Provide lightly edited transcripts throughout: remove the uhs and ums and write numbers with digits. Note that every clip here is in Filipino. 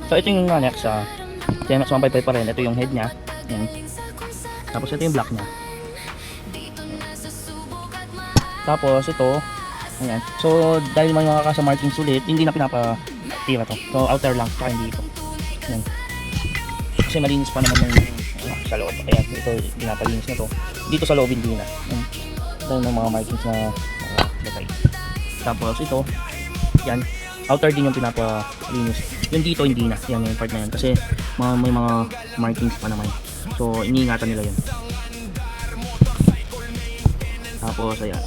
So ito yung next sa TMX 155 pa rin. Ito yung head niya. Yan. Tapos ito yung block niya. Tapos ito, ayan. So dahil may mga kasa marking sulit, hindi na pinapatira to. So outer lang, tsaka hindi ito. Ayan. Kasi malinis pa naman yung sa loob. Ayan, ito pinapalinis na to. Dito sa loob hindi na. Ayan. Dahil may mga markings na nakalagay. Tapos ito, yan. Outer din yung pinapalinis. Yung dito hindi na. Yan yung part na yan. Kasi may mga markings pa naman. So iniingatan nila yun. Tapos ayan.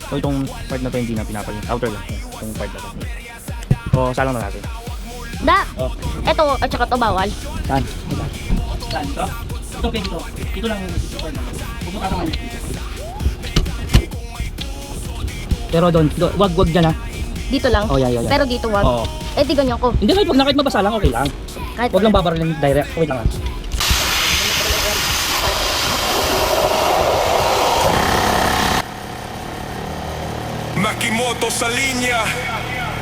So itong part na to hindi na pinapalinis. Outer lang. Itong part na to. So salang na natin. Da, Oh. eto at saka to bawal. Saan? Saan? Ito? Ito pwede ito. Ito lang yung part na to. Pupunta ka man. Pero doon, wag dyan ha. Dito lang. Oh, yeah. Pero dito wag. Oo. Eh di ganyan ko. Hindi, kahit mabasa lang, okay lang. Kahit Wag lang babaralin direct. Wait lang ha. Makimoto sa linya,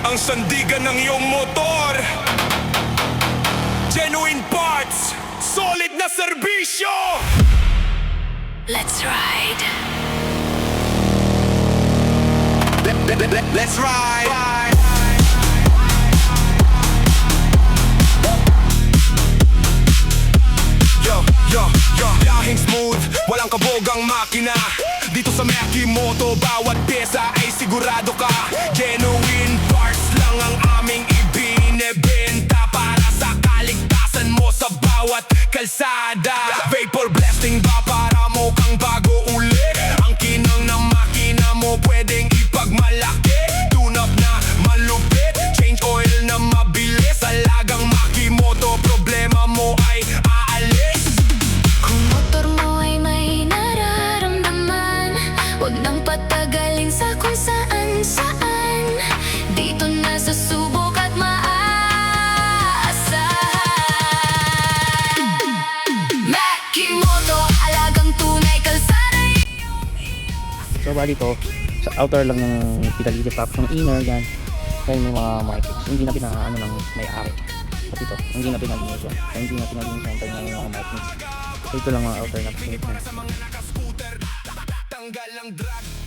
ang sandigan ng iyong motor. Genuine parts, solid na serbisyo. Let's ride. Let's ride. Yo, lahing smooth, walang kabogang makina. Dito sa Makimoto, bawat pyesa ay sigurado ka. Genuine parts lang ang aming ibinebenta para sa kaligtasan mo sa bawat kalsada. Vapor blasting ba para mo kang bago ulit? Ang kinang ng makina mo pwedeng ipagmalaki. Tune-up na malupit, change oil na mabilis. Alagang Makimoto, problema mo ay aalis. Kung motor mo ay may nararamdaman, huwag nang patagalin sa kung saan-saan. Dito na sa subok at maaasahan. Makimoto, alagang tunay kalsada. So bali to, sa outer lang ng pinalinis, tapos ng inner yan. Kaya may mga markings. Hindi na pinaano ng may-ari. At ito, hindi na pinalinis yan. Kaya hindi na pinalinis yan. Kaya may mga markings. So ito lang ang outer na pinalinis. Tanggal ang drag.